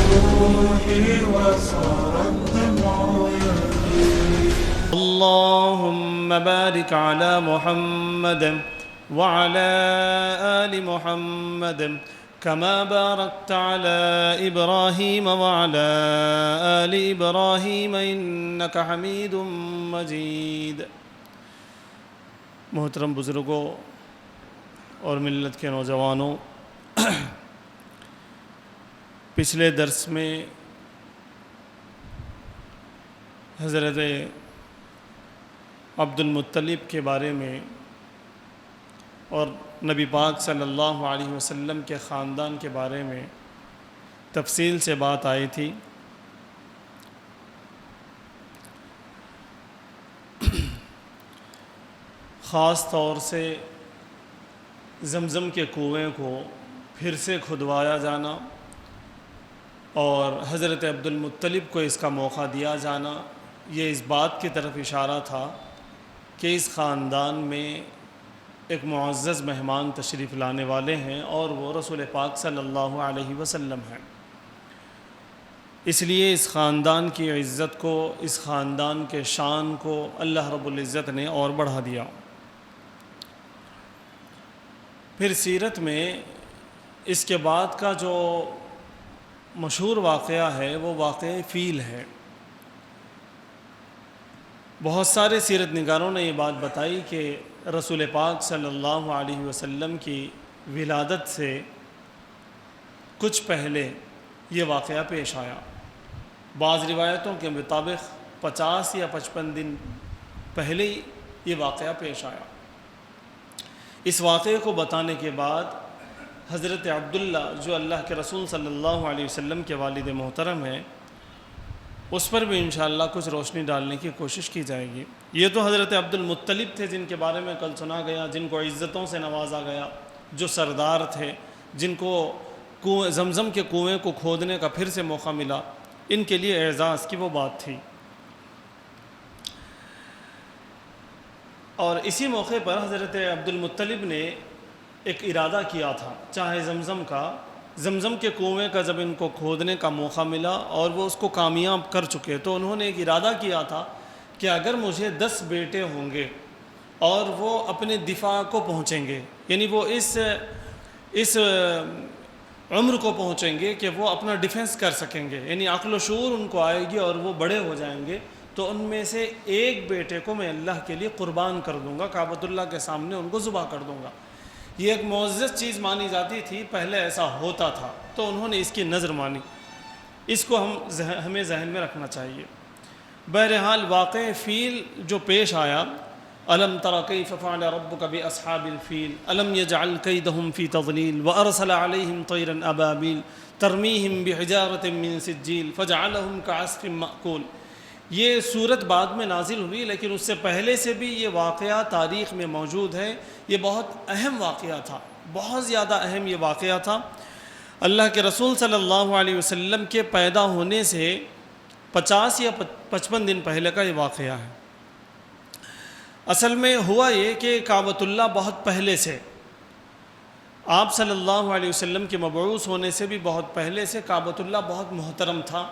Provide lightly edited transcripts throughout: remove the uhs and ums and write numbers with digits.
روحي وصار الدمع يهدي. اللهم بارك على محمد وعلى آل محمد كما باركت على إبراهيم وعلى آل إبراهيم إنك حميد مجيد. محترم بزرگوں اور ملت کے نوجوانوں، پچھلے درس میں حضرت عبد المطلب کے بارے میں اور نبی پاک صلی اللہ علیہ وسلم کے خاندان کے بارے میں تفصیل سے بات آئی تھی. خاص طور سے زمزم کے کنویں کو پھر سے کھدوایا جانا اور حضرت عبد المطلب کو اس کا موقع دیا جانا، یہ اس بات کی طرف اشارہ تھا کہ اس خاندان میں ایک معزز مہمان تشریف لانے والے ہیں اور وہ رسول پاک صلی اللہ علیہ وسلم ہیں. اس لیے اس خاندان کی عزت کو، اس خاندان کے شان کو اللہ رب العزت نے اور بڑھا دیا. پھر سیرت میں اس کے بعد کا جو مشہور واقعہ ہے وہ واقعہ فیل ہے. بہت سارے سیرت نگاروں نے یہ بات بتائی کہ رسول پاک صلی اللہ علیہ وسلم کی ولادت سے کچھ پہلے یہ واقعہ پیش آیا. بعض روایتوں کے مطابق 50 یا 55 دن پہلے ہی یہ واقعہ پیش آیا. اس واقعے کو بتانے کے بعد حضرت عبداللہ جو اللہ کے رسول صلی اللہ علیہ وسلم کے والد محترم ہیں، اس پر بھی انشاءاللہ کچھ روشنی ڈالنے کی کوشش کی جائے گی. یہ تو حضرت عبد المطلب تھے جن کے بارے میں کل سنا گیا، جن کو عزتوں سے نوازا گیا، جو سردار تھے، جن کو زمزم کے کنویں کو کھودنے کا پھر سے موقع ملا. ان کے لیے اعزاز کی وہ بات تھی. اور اسی موقع پر حضرت عبد المطلب نے ایک ارادہ کیا تھا، چاہے زمزم کے کنویں کا جب ان کو کھودنے کا موقع ملا اور وہ اس کو کامیاب کر چکے تو انہوں نے ایک ارادہ کیا تھا کہ اگر مجھے 10 بیٹے ہوں گے اور وہ اپنے دفاع کو پہنچیں گے، یعنی وہ اس عمر کو پہنچیں گے کہ وہ اپنا ڈیفنس کر سکیں گے، یعنی عقل و شعور ان کو آئے گی اور وہ بڑے ہو جائیں گے، تو ان میں سے ایک بیٹے کو میں اللہ کے لیے قربان کر دوں گا، کعبۃ اللہ کے سامنے ان کو ذبح کر دوں گا. یہ ایک معزز چیز مانی جاتی تھی، پہلے ایسا ہوتا تھا، تو انہوں نے اس کی نظر مانی. اس کو ہمیں ذہن میں رکھنا چاہیے. بہرحال واقع فیل جو پیش آیا، الم تر کیف فعل ربک باصحاب الفیل الم یجعل کیدہم فی تضلیل وارسل علیہم طیرا ابابیل ترمیہم بحجارۃ من سجیل فجعلہم کعصف مأکول. یہ صورت بعد میں نازل ہوئی، لیکن اس سے پہلے سے بھی یہ واقعہ تاریخ میں موجود ہے. یہ بہت اہم واقعہ تھا، بہت زیادہ اہم یہ واقعہ تھا. اللہ کے رسول صلی اللہ علیہ وسلم کے پیدا ہونے سے 50 یا 55 دن پہلے کا یہ واقعہ ہے. اصل میں ہوا یہ کہ کعبۃ اللہ بہت پہلے سے، آپ صلی اللہ علیہ وسلم کے مبعوث ہونے سے بھی بہت پہلے سے کعبۃ اللہ بہت محترم تھا.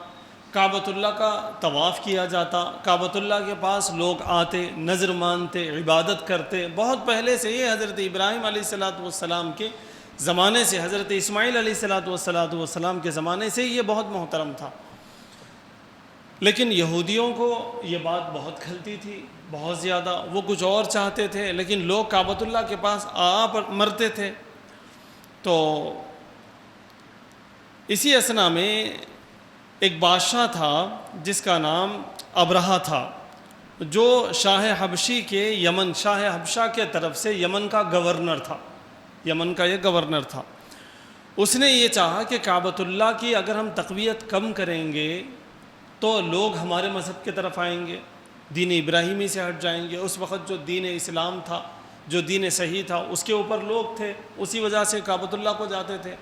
کعبۃ اللہ کا طواف کیا جاتا، کعبۃ اللہ کے پاس لوگ آتے، نظر مانتے، عبادت کرتے. بہت پہلے سے یہ حضرت ابراہیم علیہ السلام کے زمانے سے، حضرت اسماعیل علیہ السلام کے زمانے سے یہ بہت محترم تھا. لیکن یہودیوں کو یہ بات بہت کھلتی تھی، بہت زیادہ. وہ کچھ اور چاہتے تھے، لیکن لوگ کعبۃ اللہ کے پاس پر مرتے تھے. تو اسی اثنا میں ایک بادشاہ تھا جس کا نام ابرہہ تھا، جو شاہ حبشی کے شاہ حبشہ کے طرف سے یمن کا گورنر تھا. یمن کا یہ گورنر تھا. اس نے یہ چاہا کہ کعبۃ اللہ کی اگر ہم تقویت کم کریں گے تو لوگ ہمارے مذہب کی طرف آئیں گے، دین ابراہیمی سے ہٹ جائیں گے. اس وقت جو دین اسلام تھا، جو دین صحیح تھا، اس کے اوپر لوگ تھے، اسی وجہ سے کعبۃ اللہ کو جاتے تھے.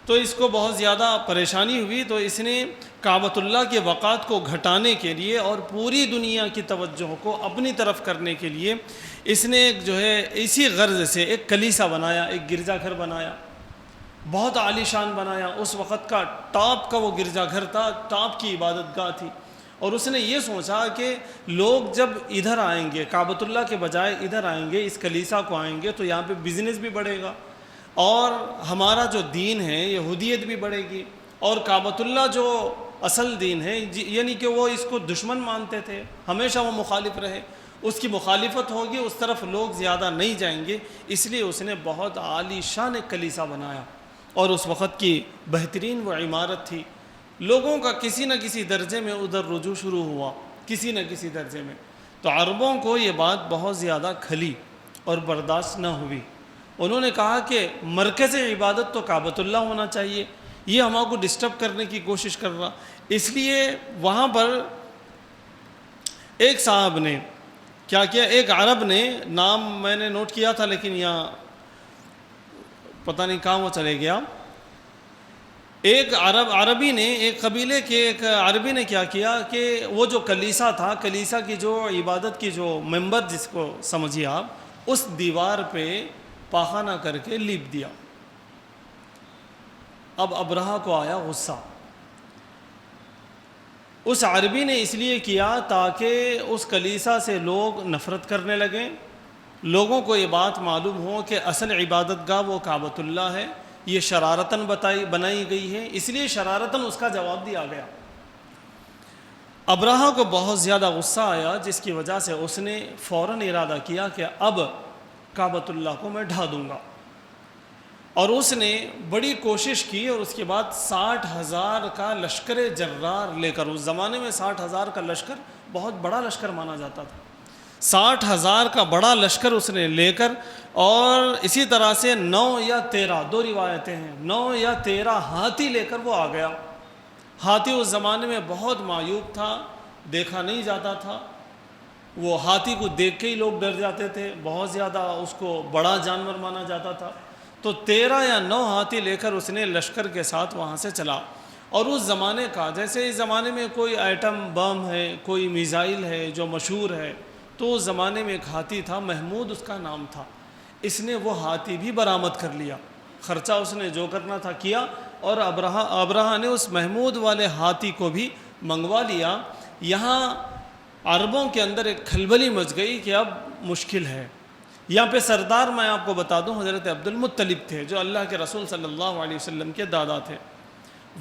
تو اس کو بہت زیادہ پریشانی ہوئی، تو اس نے کعبۃ اللہ کے وقات کو گھٹانے کے لیے اور پوری دنیا کی توجہ کو اپنی طرف کرنے کے لیے اس نے اسی غرض سے ایک کلیسا بنایا، ایک گرجا گھر بنایا. بہت عالی شان بنایا، اس وقت کا ٹاپ کا وہ گرجا گھر تھا، ٹاپ کی عبادت گاہ تھی، اور اس نے یہ سوچا کہ لوگ جب ادھر آئیں گے، کعبۃ اللہ کے بجائے ادھر آئیں گے، اس کلیسا کو آئیں گے، تو یہاں پہ بزنس بھی بڑھے گا اور ہمارا جو دین ہے یہودیت بھی بڑھے گی، اور کعبۃ اللہ جو اصل دین ہے یعنی کہ وہ اس کو دشمن مانتے تھے، ہمیشہ وہ مخالف رہے، اس کی مخالفت ہوگی، اس طرف لوگ زیادہ نہیں جائیں گے، اس لیے اس نے بہت عالی شان ایک کلیسا بنایا، اور اس وقت کی بہترین وہ عمارت تھی، لوگوں کا کسی نہ کسی درجے میں ادھر رجوع شروع ہوا، کسی نہ کسی درجے میں، تو عربوں کو یہ بات بہت زیادہ کھلی اور برداشت نہ ہوئی، انہوں نے کہا کہ مرکز عبادت تو کعبۃ اللہ ہونا چاہیے، یہ ہمارے کو ڈسٹرب کرنے کی کوشش کر رہا، اس لیے وہاں پر ایک صاحب نے کیا کیا، ایک عرب نے، نام میں نے نوٹ کیا تھا لیکن یہاں پتہ نہیں کہاں وہ چلے گیا، ایک عربی نے، ایک قبیلے کے ایک عربی نے کیا کیا کہ وہ جو کلیسا تھا، کلیسا کی جو عبادت کی جو ممبر جس کو سمجھیے آپ، اس دیوار پہ پاخانہ کر کے لیپ دیا۔ اب ابرہہ کو آیا غصہ، اس عربی نے اس لیے کیا تاکہ اس کلیسا سے لوگ نفرت کرنے لگیں، لوگوں کو یہ بات معلوم ہو کہ اصل عبادت گاہ وہ کعبۃ اللہ ہے، یہ شرارتاً بنائی گئی ہے، اس لیے شرارتاً اس کا جواب دیا گیا۔ ابرہہ کو بہت زیادہ غصہ آیا، جس کی وجہ سے اس نے فوراً ارادہ کیا کہ اب کعبۃ اللہ کو میں ڈھا دوں گا، اور اس نے بڑی کوشش کی، اور اس کے بعد 60,000 کا لشکر جرار لے کر، اس زمانے میں 60,000 کا لشکر بہت بڑا لشکر مانا جاتا تھا، 60,000 کا بڑا لشکر اس نے لے کر، اور اسی طرح سے 9 یا 13، دو روایتیں ہیں، 9 یا 13 ہاتھی لے کر وہ آ گیا۔ ہاتھی اس زمانے میں بہت معیوب تھا، دیکھا نہیں جاتا تھا، وہ ہاتھی کو دیکھ کے ہی لوگ ڈر جاتے تھے، بہت زیادہ اس کو بڑا جانور مانا جاتا تھا، تو 13 یا 9 ہاتھی لے کر اس نے لشکر کے ساتھ وہاں سے چلا، اور اس زمانے کا، جیسے اس زمانے میں کوئی ایٹم بم ہے، کوئی میزائل ہے جو مشہور ہے، تو اس زمانے میں ایک ہاتھی تھا، محمود اس کا نام تھا، اس نے وہ ہاتھی بھی برآمد کر لیا، خرچہ اس نے جو کرنا تھا کیا، اور ابرہہ نے اس محمود والے ہاتھی کو بھی منگوا لیا۔ یہاں عربوں کے اندر ایک کھلبلی مچ گئی کہ اب مشکل ہے، یہاں پہ سردار میں آپ کو بتا دوں حضرت عبد المطلب تھے، جو اللہ کے رسول صلی اللہ علیہ وسلم کے دادا تھے،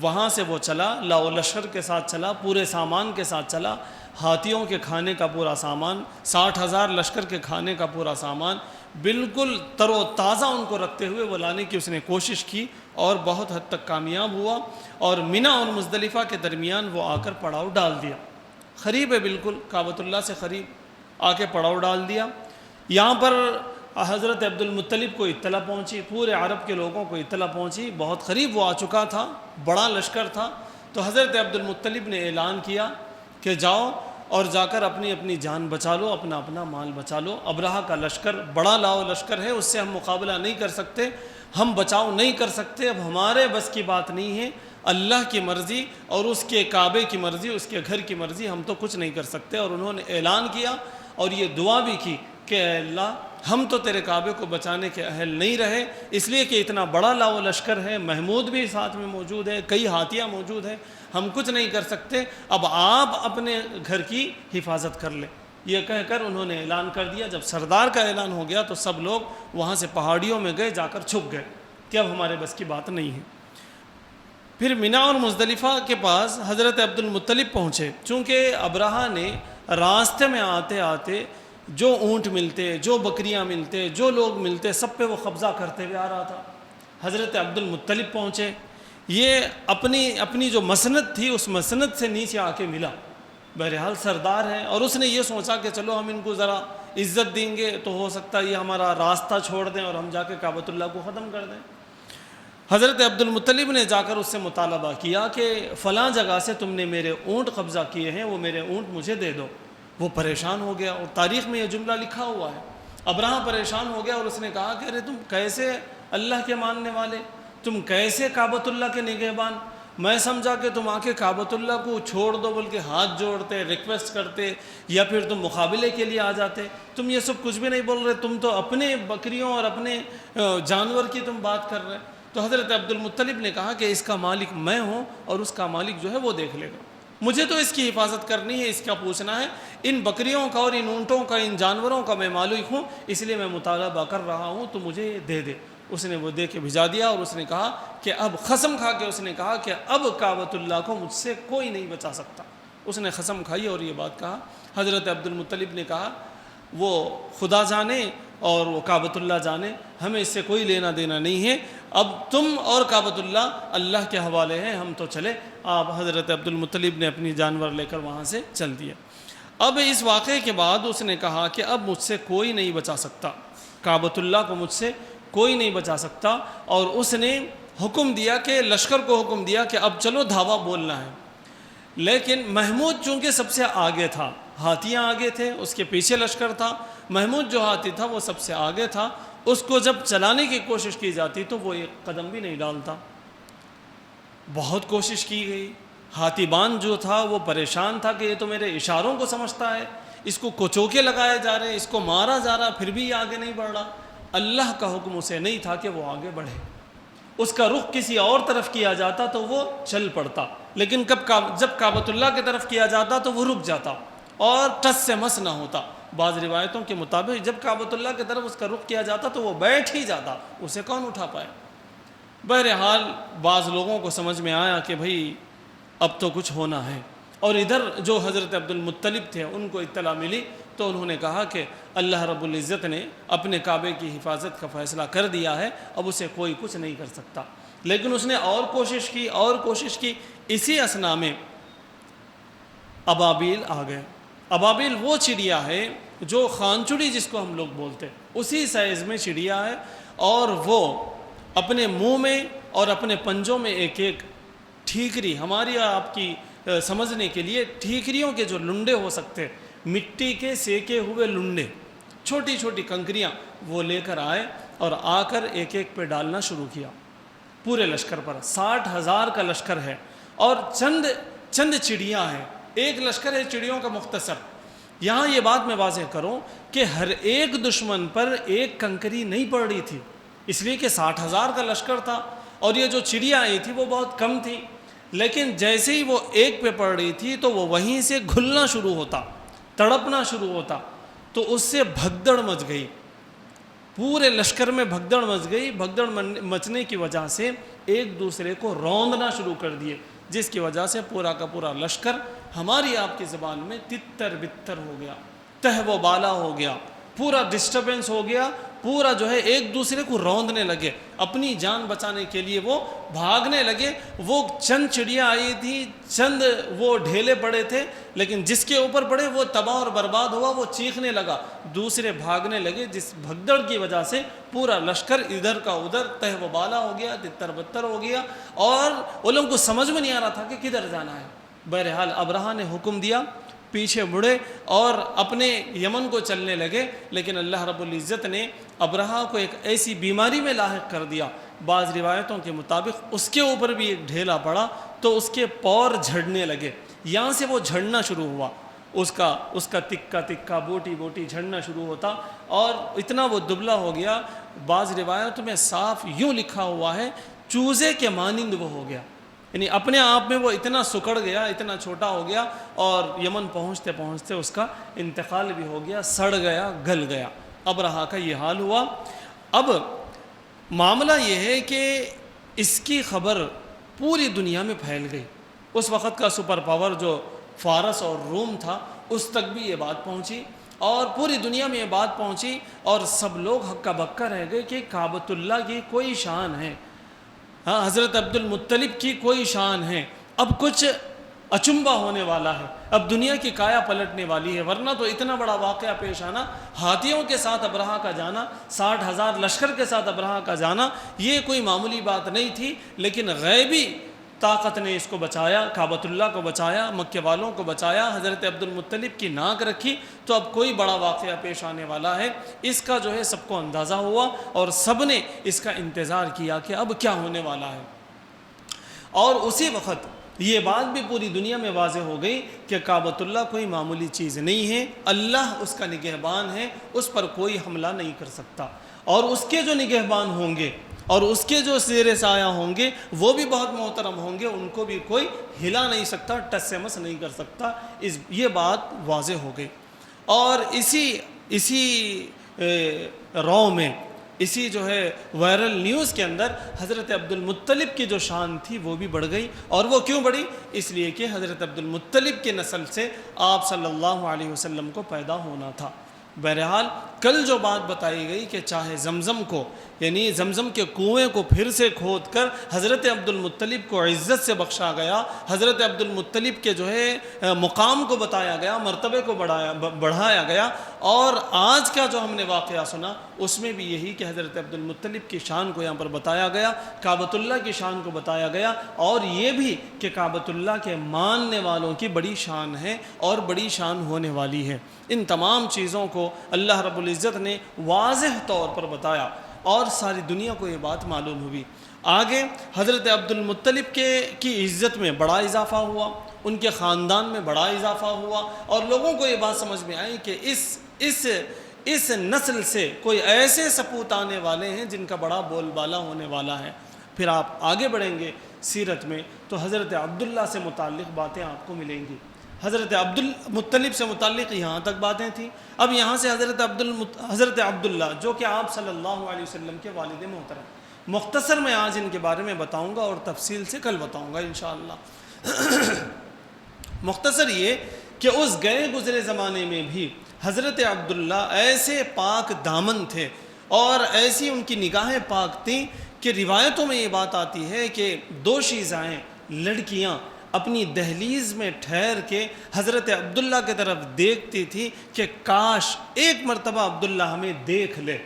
وہاں سے وہ چلا، لاؤ لشکر کے ساتھ چلا، پورے سامان کے ساتھ چلا، ہاتھیوں کے کھانے کا پورا سامان، 60,000 لشکر کے کھانے کا پورا سامان، بالکل تر و تازہ ان کو رکھتے ہوئے وہ لانے کی اس نے کوشش کی، اور بہت حد تک کامیاب ہوا، اور منی اور مزدلفہ کے درمیان وہ آ کر پڑاؤ ڈال دیا، قریب ہے بالکل کعبۃ اللہ سے قریب آ کے پڑاؤ ڈال دیا۔ یہاں پر حضرت عبد المطلب کو اطلاع پہنچی، پورے عرب کے لوگوں کو اطلاع پہنچی، بہت قریب وہ آ چکا تھا، بڑا لشکر تھا، تو حضرت عبد المطلب نے اعلان کیا کہ جاؤ اور جا کر اپنی اپنی جان بچا لو، اپنا اپنا مال بچا لو، ابرہہ کا لشکر بڑا لاؤ لشکر ہے، اس سے ہم مقابلہ نہیں کر سکتے، ہم بچاؤ نہیں کر سکتے، اب ہمارے بس کی بات نہیں ہے، اللہ کی مرضی اور اس کے کعبے کی مرضی، اس کے گھر کی مرضی، ہم تو کچھ نہیں کر سکتے۔ اور انہوں نے اعلان کیا اور یہ دعا بھی کی کہ اے اللہ، ہم تو تیرے کعبے کو بچانے کے اہل نہیں رہے، اس لیے کہ اتنا بڑا لاؤ لشکر ہے، محمود بھی ساتھ میں موجود ہے، کئی ہاتھیاں موجود ہیں، ہم کچھ نہیں کر سکتے، اب آپ اپنے گھر کی حفاظت کر لیں۔ یہ کہہ کر انہوں نے اعلان کر دیا۔ جب سردار کا اعلان ہو گیا تو سب لوگ وہاں سے پہاڑیوں میں گئے، جا کر چھپ گئے کہ اب ہمارے بس کی بات نہیں ہے۔ پھر منی اور مزدلفہ کے پاس حضرت عبد المطلب پہنچے، چونکہ ابرہہ نے راستے میں آتے آتے جو اونٹ ملتے، جو بکریاں ملتے، جو لوگ ملتے، سب پہ وہ قبضہ کرتے ہوئے آ رہا تھا۔ حضرت عبد المطلب پہنچے، یہ اپنی جو مسند تھی اس مسند سے نیچے آ کے ملا، بہرحال سردار ہے، اور اس نے یہ سوچا کہ چلو ہم ان کو ذرا عزت دیں گے تو ہو سکتا ہے یہ ہمارا راستہ چھوڑ دیں اور ہم جا کے کعبۃ اللہ کو ختم کر دیں۔ حضرت عبد المطلب نے جا کر اس سے مطالبہ کیا کہ فلاں جگہ سے تم نے میرے اونٹ قبضہ کیے ہیں، وہ میرے اونٹ مجھے دے دو۔ وہ پریشان ہو گیا، اور تاریخ میں یہ جملہ لکھا ہوا ہے، ابرہہ پریشان ہو گیا اور اس نے کہا کہ ارے تم کیسے اللہ کے ماننے والے، تم کیسے کعبۃ اللہ کے نگہبان، میں سمجھا کہ تم آ کے کعبۃ اللہ کو چھوڑ دو، بلکہ ہاتھ جوڑتے، ریکویسٹ کرتے، یا پھر تم مقابلے کے لیے آ جاتے، تم یہ سب کچھ بھی نہیں بول رہے، تم تو اپنے بکریوں اور اپنے جانور کی تم بات کر رہے۔ تو حضرت عبد المطلب نے کہا کہ اس کا مالک میں ہوں اور اس کا مالک جو ہے وہ دیکھ لے گا، مجھے تو اس کی حفاظت کرنی ہے، اس کا پوچھنا ہے، ان بکریوں کا اور ان اونٹوں کا، ان جانوروں کا میں مالک ہوں، اس لیے میں مطالبہ کر رہا ہوں، تو مجھے یہ دے دے۔ اس نے وہ دے کے بھجا دیا اور اس نے کہا کہ اب قسم کھا کے اس نے کہا کہ اب کعبۃ اللہ کو مجھ سے کوئی نہیں بچا سکتا۔ اس نے قسم کھائی اور یہ بات کہا۔ حضرت عبد المطلب نے کہا وہ خدا جانے اور وہ کعبۃ اللہ جانے، ہمیں اس سے کوئی لینا دینا نہیں ہے، اب تم اور کعبۃ اللہ اللہ کے حوالے ہیں، ہم تو چلے۔ آپ حضرت عبد المطلب نے اپنی جانور لے کر وہاں سے چل دیا۔ اب اس واقعے کے بعد اس نے کہا کہ اب مجھ سے کوئی نہیں بچا سکتا، کعبۃ اللہ کو مجھ سے کوئی نہیں بچا سکتا، اور اس نے حکم دیا کہ لشکر کو حکم دیا کہ اب چلو دھاوا بولنا ہے۔ لیکن محمود چونکہ سب سے آگے تھا، ہاتھیاں آگے تھے، اس کے پیچھے لشکر تھا، محمود جو ہاتھی تھا وہ سب سے آگے تھا، اس کو جب چلانے کی کوشش کی جاتی تو وہ ایک قدم بھی نہیں ڈالتا۔ بہت کوشش کی گئی، ہاتھی بان جو تھا وہ پریشان تھا کہ یہ تو میرے اشاروں کو سمجھتا ہے، اس کو کوچوکے لگائے جا رہے ہیں، اس کو مارا جا رہا، پھر بھی یہ آگے نہیں بڑھ رہا۔ اللہ کا حکم اسے نہیں تھا کہ وہ آگے بڑھے، اس کا رخ کسی اور طرف کیا جاتا تو وہ چل پڑتا، لیکن جب کعبۃ اللہ کی طرف کیا جاتا تو وہ رک جاتا اور ٹس سے مس نہ ہوتا۔ بعض روایتوں کے مطابق جب کعبۃ اللہ کی طرف اس کا رخ کیا جاتا تو وہ بیٹھ ہی جاتا، اسے کون اٹھا پائے۔ بہرحال بعض لوگوں کو سمجھ میں آیا کہ بھئی اب تو کچھ ہونا ہے، اور ادھر جو حضرت عبد المطلب تھے ان کو اطلاع ملی تو انہوں نے کہا کہ اللہ رب العزت نے اپنے کعبے کی حفاظت کا فیصلہ کر دیا ہے، اب اسے کوئی کچھ نہیں کر سکتا۔ لیکن اس نے اور کوشش کی۔ اسی اثنا میں ابابیل آ گئے۔ ابابیل وہ چڑیا ہے جو خانچڑی جس کو ہم لوگ بولتے، اسی سائز میں چڑیا ہے، اور وہ اپنے منہ میں اور اپنے پنجوں میں ایک ایک ٹھیکری، ہماری آپ کی سمجھنے کے لیے ٹھیکریوں کے جو لنڈے ہو سکتے، مٹی کے سیکے ہوئے لنڈے، چھوٹی چھوٹی کنکریاں، وہ لے کر آئے اور آ کر ایک ایک پہ ڈالنا شروع کیا پورے لشکر پر۔ 60,000 کا لشکر ہے اور چند چڑیاں ہیں، ایک لشکر ہے چڑیوں کا مختصر۔ یہاں یہ بات میں واضح کروں کہ ہر ایک دشمن پر ایک کنکری نہیں پڑ رہی تھی، اس لیے کہ 60,000 کا لشکر تھا، اور یہ جو چڑیاں آئی تھی وہ بہت کم تھی، لیکن جیسے ہی وہ ایک پہ پڑ رہی تھی تو وہ وہیں سے گھلنا شروع ہوتا، تڑپنا شروع ہوتا، تو اس سے بھگدڑ مچ گئی، پورے لشکر میں بھگدڑ مچ گئی۔ بھگدڑ مچنے کی وجہ سے ایک دوسرے کو روندنا شروع کر دیے، جس کی وجہ سے پورا کا پورا لشکر ہماری آپ کی زبان میں تتر بتر ہو گیا، تہ و بالا ہو گیا، پورا ڈسٹربنس ہو گیا، پورا جو ہے ایک دوسرے کو روندنے لگے، اپنی جان بچانے کے لیے وہ بھاگنے لگے۔ وہ چند چڑیاں آئی تھی، چند وہ ڈھیلے پڑے تھے، لیکن جس کے اوپر پڑے وہ تباہ اور برباد ہوا، وہ چیخنے لگا، دوسرے بھاگنے لگے، جس بھگدڑ کی وجہ سے پورا لشکر ادھر کا ادھر تہ و بالا ہو گیا، تتر بتر ہو گیا، اور وہ لوگوں کو سمجھ میں نہیں آ رہا تھا کہ کدھر جانا ہے۔ بہرحال ابرہہ نے حکم دیا، پیچھے مڑے اور اپنے یمن کو چلنے لگے، لیکن اللہ رب العزت نے ابرہہ کو ایک ایسی بیماری میں لاحق کر دیا، بعض روایتوں کے مطابق اس کے اوپر بھی ایک ڈھیلا پڑا تو اس کے پور جھڑنے لگے، یہاں سے وہ جھڑنا شروع ہوا، اس کا تکا تکا بوٹی بوٹی جھڑنا شروع ہوتا، اور اتنا وہ دبلا ہو گیا، بعض روایتوں میں صاف یوں لکھا ہوا ہے چوزے کے مانند وہ ہو گیا، یعنی اپنے آپ میں وہ اتنا سکڑ گیا، اتنا چھوٹا ہو گیا، اور یمن پہنچتے پہنچتے اس کا انتقال بھی ہو گیا، سڑ گیا، گل گیا۔ ابرہہ کا یہ حال ہوا۔ اب معاملہ یہ ہے کہ اس کی خبر پوری دنیا میں پھیل گئی، اس وقت کا سپر پاور جو فارس اور روم تھا اس تک بھی یہ بات پہنچی، اور پوری دنیا میں یہ بات پہنچی، اور سب لوگ ہکا بکا رہ گئے کہ کعبۃ اللہ کی کوئی شان ہے، ہاں حضرت عبد المطلب کی کوئی شان ہے، اب کچھ اچنبا ہونے والا ہے، اب دنیا کی کایا پلٹنے والی ہے، ورنہ تو اتنا بڑا واقعہ پیش آنا، ہاتھیوں کے ساتھ ابرہہ کا جانا، 60,000 لشکر کے ساتھ ابرہہ کا جانا، یہ کوئی معمولی بات نہیں تھی، لیکن غیبی طاقت نے اس کو بچایا، کعبۃ اللہ کو بچایا، مکے والوں کو بچایا، حضرت عبد المطلب کی ناک رکھی، تو اب کوئی بڑا واقعہ پیش آنے والا ہے، اس کا جو ہے سب کو اندازہ ہوا، اور سب نے اس کا انتظار کیا کہ اب کیا ہونے والا ہے۔ اور اسی وقت یہ بات بھی پوری دنیا میں واضح ہو گئی کہ کعبۃ اللہ کوئی معمولی چیز نہیں ہے، اللہ اس کا نگہبان ہے، اس پر کوئی حملہ نہیں کر سکتا، اور اس کے جو نگہبان ہوں گے اور اس کے جو زیر سایہ ہوں گے وہ بھی بہت محترم ہوں گے، ان کو بھی کوئی ہلا نہیں سکتا، ٹس سے مس نہیں کر سکتا۔ یہ بات واضح ہو گئی۔ اور اسی رو میں، اسی جو ہے وائرل نیوز کے اندر حضرت عبد المطلب کی جو شان تھی وہ بھی بڑھ گئی۔ اور وہ کیوں بڑھی؟ اس لیے کہ حضرت عبد المطلب کے نسل سے آپ صلی اللہ علیہ وسلم کو پیدا ہونا تھا۔ بہرحال کل جو بات بتائی گئی کہ چاہے زمزم کو، یعنی زمزم کے کنویں کو پھر سے کھود کر حضرت عبد المطلب کو عزت سے بخشا گیا، حضرت عبد المطلب کے جو ہے مقام کو بتایا گیا، مرتبے کو بڑھایا گیا، اور آج کا جو ہم نے واقعہ سنا اس میں بھی یہی کہ حضرت عبد المطلب کی شان کو یہاں پر بتایا گیا، کعبۃ اللہ کی شان کو بتایا گیا، اور یہ بھی کہ کعبۃ اللہ کے ماننے والوں کی بڑی شان ہے اور بڑی شان ہونے والی ہے۔ ان تمام چیزوں کو اللہ رب العزت نے واضح طور پر بتایا اور ساری دنیا کو یہ بات معلوم ہوئی۔ آگے حضرت عبد المطلب کی عزت میں بڑا اضافہ ہوا، ان کے خاندان میں بڑا اضافہ ہوا، اور لوگوں کو یہ بات سمجھ میں آئی کہ اس نسل سے کوئی ایسے سپوت آنے والے ہیں جن کا بڑا بول بالا ہونے والا ہے۔ پھر آپ آگے بڑھیں گے سیرت میں تو حضرت عبداللہ سے متعلق باتیں آپ کو ملیں گی۔ حضرت عبد المطلب سے متعلق یہاں تک باتیں تھیں، اب یہاں سے حضرت عبداللہ جو کہ آپ صلی اللہ علیہ وسلم کے والد محترم، مختصر میں آج ان کے بارے میں بتاؤں گا اور تفصیل سے کل بتاؤں گا انشاءاللہ۔ مختصر یہ کہ اس گئے گزرے زمانے میں بھی حضرت عبداللہ ایسے پاک دامن تھے اور ایسی ان کی نگاہیں پاک تھیں کہ روایتوں میں یہ بات آتی ہے کہ دو شیزائیں لڑکیاں اپنی دہلیز میں ٹھہر کے حضرت عبداللہ کی طرف دیکھتی تھی کہ کاش ایک مرتبہ عبداللہ ہمیں دیکھ لے۔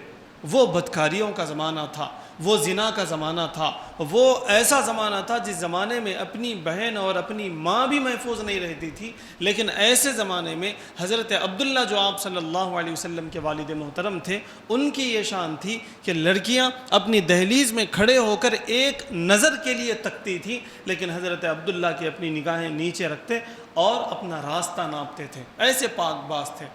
وہ بدکاریوں کا زمانہ تھا، وہ زنا کا زمانہ تھا، وہ ایسا زمانہ تھا جس زمانے میں اپنی بہن اور اپنی ماں بھی محفوظ نہیں رہتی تھی، لیکن ایسے زمانے میں حضرت عبداللہ جو آپ صلی اللہ علیہ وسلم کے والد محترم تھے، ان کی یہ شان تھی کہ لڑکیاں اپنی دہلیز میں کھڑے ہو کر ایک نظر کے لیے تکتی تھیں، لیکن حضرت عبداللہ کی اپنی نگاہیں نیچے رکھتے اور اپنا راستہ ناپتے تھے، ایسے پاک باز تھے۔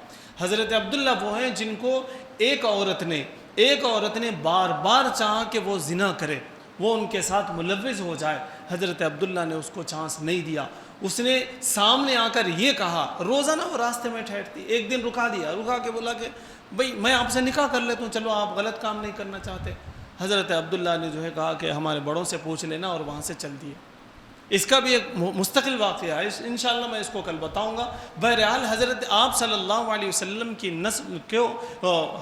حضرت عبداللہ وہ ہیں جن کو ایک عورت نے بار بار چاہا کہ وہ زنا کرے، وہ ان کے ساتھ ملوث ہو جائے، حضرت عبداللہ نے اس کو چانس نہیں دیا۔ اس نے سامنے آ کر یہ کہا، روزانہ وہ راستے میں ٹھہرتی، ایک دن رکا کے بولا کہ بھئی میں آپ سے نکاح کر لیتا ہوں، چلو آپ غلط کام نہیں کرنا چاہتے۔ حضرت عبداللہ نے جو ہے کہا کہ ہمارے بڑوں سے پوچھ لینا، اور وہاں سے چل دیے۔ اس کا بھی ایک مستقل واقعہ ہے، انشاءاللہ میں اس کو کل بتاؤں گا۔ بہرحال حضرت آپ صلی اللہ علیہ وسلم کی نسل کو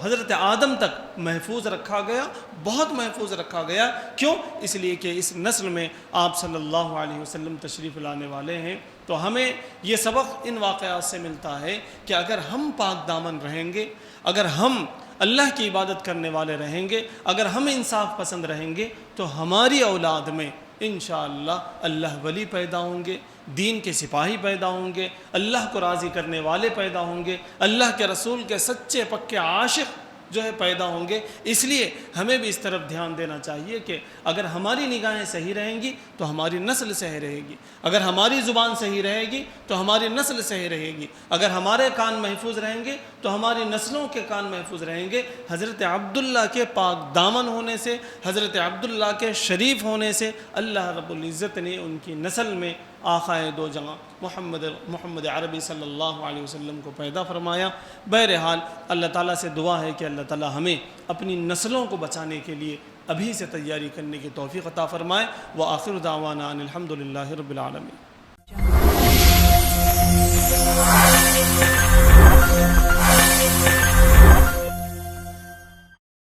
حضرت آدم تک محفوظ رکھا گیا، بہت محفوظ رکھا گیا۔ کیوں؟ اس لیے کہ اس نسل میں آپ صلی اللہ علیہ وسلم تشریف لانے والے ہیں۔ تو ہمیں یہ سبق ان واقعات سے ملتا ہے کہ اگر ہم پاک دامن رہیں گے، اگر ہم اللہ کی عبادت کرنے والے رہیں گے، اگر ہم انصاف پسند رہیں گے، تو ہماری اولاد میں انشاءاللہ اللہ ولی پیدا ہوں گے، دین کے سپاہی پیدا ہوں گے، اللہ کو راضی کرنے والے پیدا ہوں گے، اللہ کے رسول کے سچے پکے عاشق جو ہے پیدا ہوں گے۔ اس لیے ہمیں بھی اس طرف دھیان دینا چاہیے کہ اگر ہماری نگاہیں صحیح رہیں گی تو ہماری نسل صحیح رہے گی، اگر ہماری زبان صحیح رہے گی تو ہماری نسل صحیح رہے گی، اگر ہمارے کان محفوظ رہیں گے تو ہماری نسلوں کے کان محفوظ رہیں گے۔ حضرت عبداللہ کے پاک دامن ہونے سے، حضرت عبداللہ کے شریف ہونے سے اللہ رب العزت نے ان کی نسل میں آقائے دو جہاں محمد عربی صلی اللہ علیہ وسلم کو پیدا فرمایا۔ بہرحال اللہ تعالیٰ سے دعا ہے کہ اللہ تعالیٰ ہمیں اپنی نسلوں کو بچانے کے لیے ابھی سے تیاری کرنے کی توفیق عطا فرمائے۔ وآخر دعوانا ان الحمد للہ رب العالمین۔